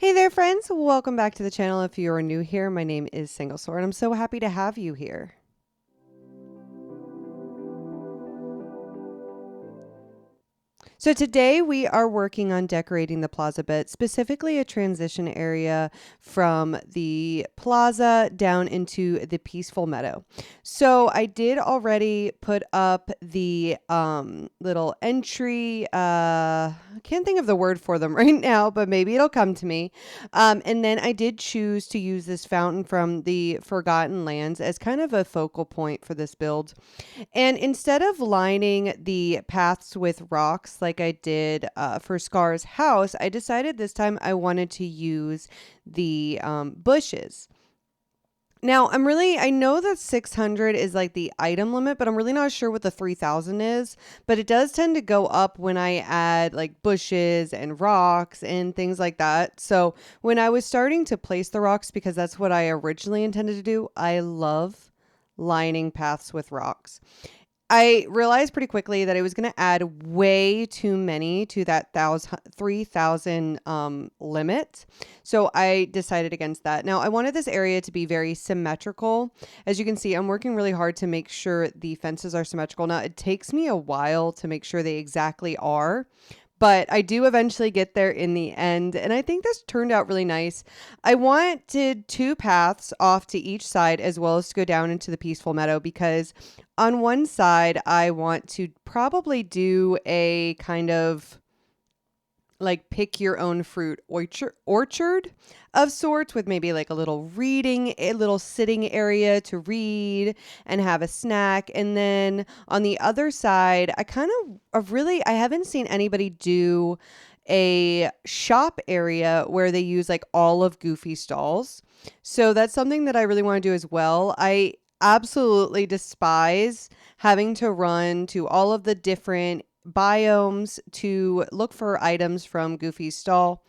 Hey there, friends. Welcome back to the channel. If you are new here, my name is Single Sword. I'm so happy to have you here. So today we are working on decorating the plaza bit, specifically a transition area from the plaza down into the peaceful meadow. So I did already put up the little entry. I can't think of the word for them right now, but maybe it'll come to me. And then I did choose to use this fountain from the Forgotten Lands as kind of a focal point for this build. And instead of lining the paths with rocks like I did for Scar's house, I decided this time I wanted to use the bushes. Now, I know that 600 is like the item limit, but I'm really not sure what the 3000 is. But it does tend to go up when I add like bushes and rocks and things like that. So when I was starting to place the rocks, because that's what I originally intended to do, I love lining paths with rocks. I realized pretty quickly that I was going to add way too many to that 3,000 limit. So I decided against that. Now, I wanted this area to be very symmetrical. As you can see, I'm working really hard to make sure the fences are symmetrical. Now, it takes me a while to make sure they exactly are, but I do eventually get there in the end. And I think this turned out really nice. I wanted two paths off to each side as well as to go down into the peaceful meadow, because on one side, I want to probably do a kind of like pick your own fruit orchard of sorts, with maybe like a little sitting area to read and have a snack. And then on the other side, I haven't seen anybody do a shop area where they use like all of Goofy stalls. So that's something that I really want to do as well. I absolutely despise having to run to all of the different biomes to look for items from Goofy's stall.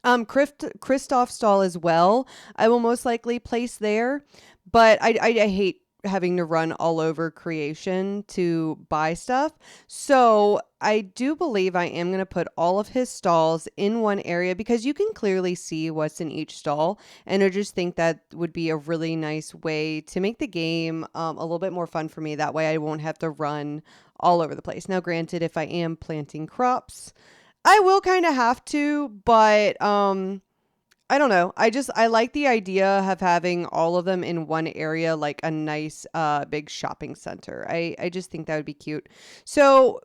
Kristoff's stall as well. I will most likely place there, but I hate having to run all over creation to buy stuff. So I do believe I am going to put all of his stalls in one area, because you can clearly see what's in each stall. And I just think that would be a really nice way to make the game a little bit more fun for me. That way I won't have to run all over the place. Now, granted, if I am planting crops, I will kind of have to, but I don't know. I like the idea of having all of them in one area, like a nice big shopping center. I just think that would be cute. So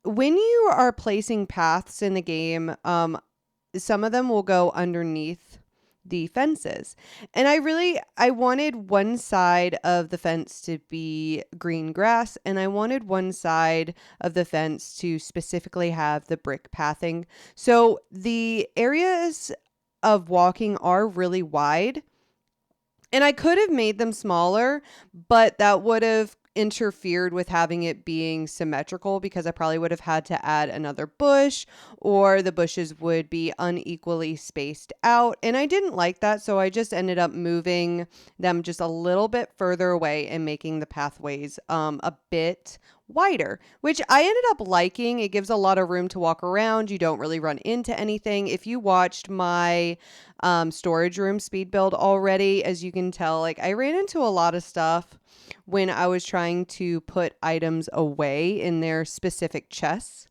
when you are placing paths in the game, some of them will go underneath the fences. And I wanted one side of the fence to be green grass, and I wanted one side of the fence to specifically have the brick pathing. So the areas of walking are really wide, and I could have made them smaller, but that would have interfered with having it being symmetrical, because I probably would have had to add another bush, or the bushes would be unequally spaced out. And I didn't like that. So I just ended up moving them just a little bit further away and making the pathways a bit wider, which I ended up liking. It gives a lot of room to walk around. You don't really run into anything. If you watched my storage room speed build already, as you can tell, like I ran into a lot of stuff when I was trying to put items away in their specific chests.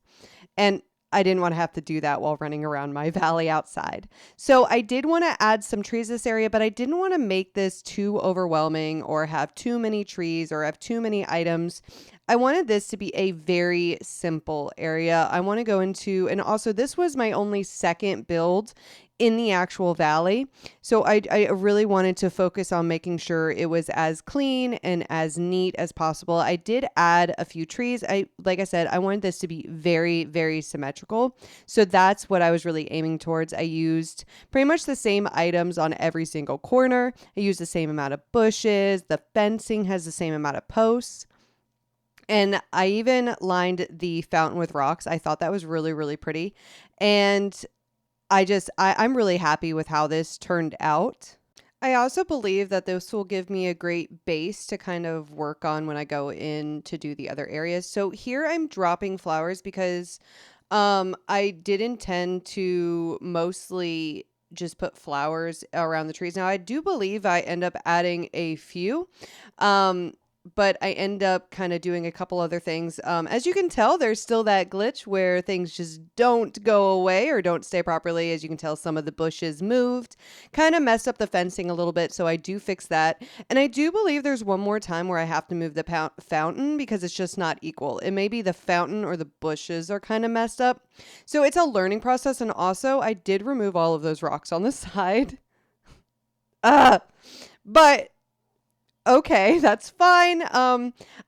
And I didn't want to have to do that while running around my valley outside. So I did want to add some trees this area, but I didn't want to make this too overwhelming or have too many trees or have too many items. I wanted this to be a very simple area. I want to go into, and also this was my only second build in the actual valley. So I really wanted to focus on making sure it was as clean and as neat as possible. I did add a few trees. Like I said, I wanted this to be very, very symmetrical. So that's what I was really aiming towards. I used pretty much the same items on every single corner. I used the same amount of bushes. The fencing has the same amount of posts. And I even lined the fountain with rocks. I thought that was really, really pretty. And I'm really happy with how this turned out. I also believe that this will give me a great base to kind of work on when I go in to do the other areas. So here I'm dropping flowers because I did intend to mostly just put flowers around the trees. Now, I do believe I end up adding a few, um, but I end up kind of doing a couple other things. As you can tell, there's still that glitch where things just don't go away or don't stay properly. As you can tell, some of the bushes moved, kind of messed up the fencing a little bit. So I do fix that. And I do believe there's one more time where I have to move the fountain because it's just not equal. It may be the fountain or the bushes are kind of messed up. So it's a learning process. And also, I did remove all of those rocks on the side. Uh, but okay, that's fine.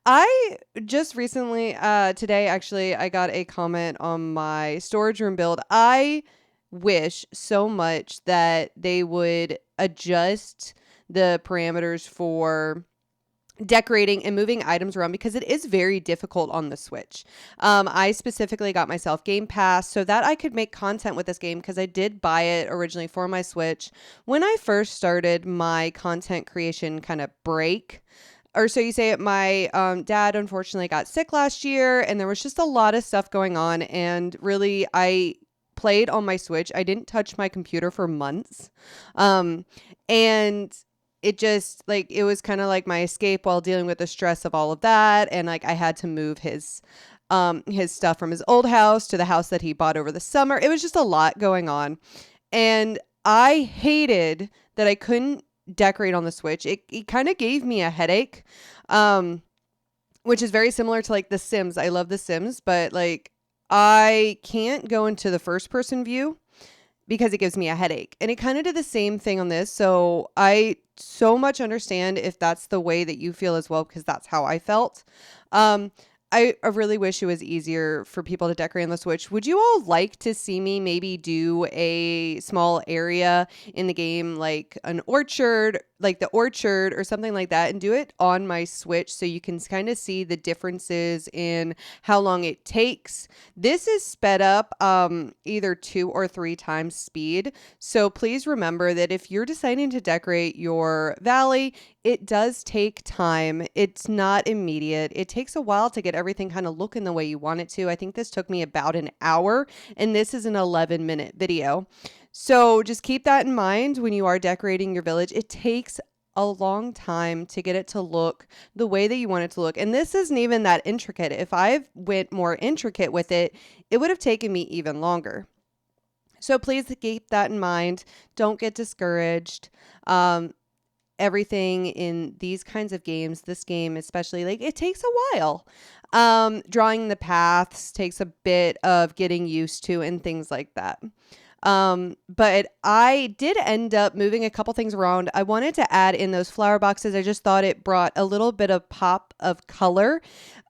I just recently, today actually, I got a comment on my storage room build. I wish so much that they would adjust the parameters for decorating and moving items around because it is very difficult on the Switch. I specifically got myself Game Pass so that I could make content with this game because I did buy it originally for my Switch when I first started my content creation kind of break. Or so you say it. My dad unfortunately got sick last year and there was just a lot of stuff going on, and really I played on my Switch. I didn't touch my computer for months. And it just like it was kind of like my escape while dealing with the stress of all of that. And like I had to move his stuff from his old house to the house that he bought over the summer. It was just a lot going on, and I hated that I couldn't decorate on the Switch. It kind of gave me a headache, which is very similar to like The Sims. I love The Sims, but like I can't go into the first person view because it gives me a headache. And it kind of did the same thing on this. So I so much understand if that's the way that you feel as well, because that's how I felt. I really wish it was easier for people to decorate on the Switch. Would you all like to see me maybe do a small area in the game, like an orchard, like the orchard or something like that, and do it on my Switch so you can kind of see the differences in how long it takes? This is sped up either 2 or 3 times speed. So please remember that if you're deciding to decorate your valley, it does take time. It's not immediate. It takes a while to get everything kind of looking the way you want it to. I think this took me about an hour, and this is an 11-minute video. So just keep that in mind when you are decorating your village. It takes a long time to get it to look the way that you want it to look. And this isn't even that intricate. If I went more intricate with it, it would have taken me even longer. So please keep that in mind. Don't get discouraged. Everything in these kinds of games, this game especially, like it takes a while. Drawing the paths takes a bit of getting used to and things like that. But I did end up moving a couple things around. I wanted to add in those flower boxes. I just thought it brought a little bit of pop of color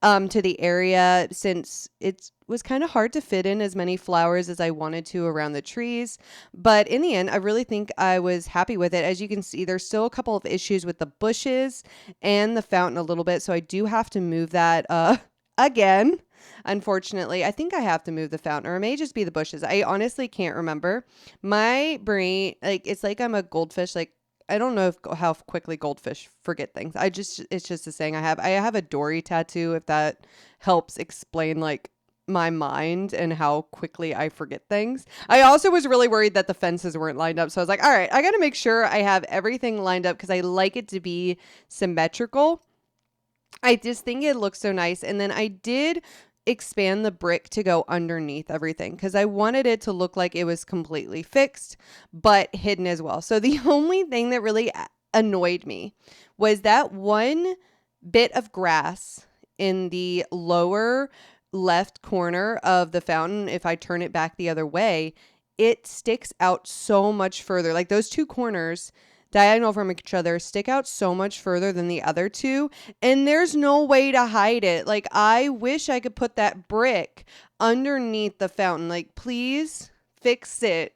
to the area, since it was kind of hard to fit in as many flowers as I wanted to around the trees. But in the end, I really think I was happy with it. As you can see, there's still a couple of issues with the bushes and the fountain a little bit. So I do have to move that again. Unfortunately, I think I have to move the fountain, or it may just be the bushes. I honestly can't remember. My brain, like, it's like I'm a goldfish. Like, I don't know how quickly goldfish forget things. It's just a saying I have. I have a Dory tattoo, if that helps explain, like, my mind and how quickly I forget things. I also was really worried that the fences weren't lined up. So I was like, all right, I got to make sure I have everything lined up because I like it to be symmetrical. I just think it looks so nice. And then I did expand the brick to go underneath everything because I wanted it to look like it was completely fixed but hidden as well. So the only thing that really annoyed me was that one bit of grass in the lower left corner of the fountain. If I turn it back the other way, it sticks out so much further. Like those two corners diagonal from each other stick out so much further than the other two, and there's no way to hide it. Like, I wish I could put that brick underneath the fountain. Like, please fix it.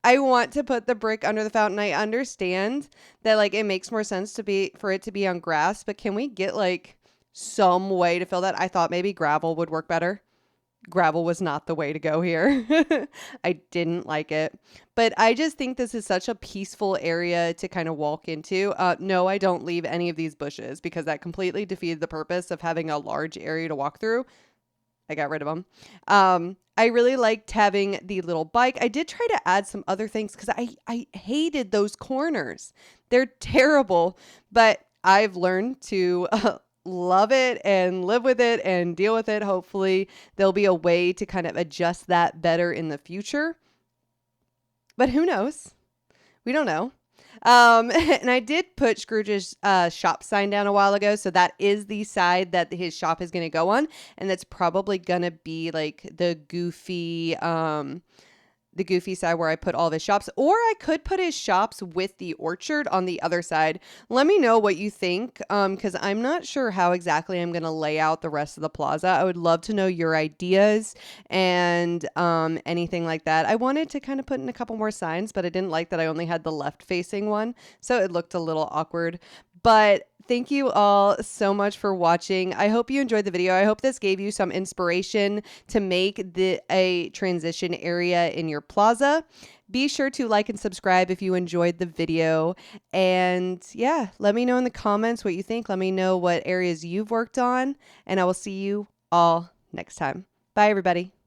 I want to put the brick under the fountain. I understand that like it makes more sense for it to be on grass, but can we get like some way to fill that? I thought maybe gravel would work better. Gravel was not the way to go here. I didn't like it. But I just think this is such a peaceful area to kind of walk into. No, I don't leave any of these bushes because that completely defeated the purpose of having a large area to walk through. I got rid of them. I really liked having the little bike. I did try to add some other things because I hated those corners. They're terrible, but I've learned to love it and live with it and deal with it. Hopefully, there'll be a way to kind of adjust that better in the future. But who knows? We don't know. And I did put Scrooge's shop sign down a while ago. So that is the side that his shop is going to go on. And that's probably going to be like the goofy side where I put all of his shops, or I could put his shops with the orchard on the other side. Let me know what you think, because I'm not sure how exactly I'm going to lay out the rest of the plaza. I would love to know your ideas and anything like that. I wanted to kind of put in a couple more signs, but I didn't like that I only had the left facing one, so it looked a little awkward. But thank you all so much for watching. I hope you enjoyed the video. I hope this gave you some inspiration to make a transition area in your plaza. Be sure to like and subscribe if you enjoyed the video. And yeah, let me know in the comments what you think. Let me know what areas you've worked on. And I will see you all next time. Bye, everybody.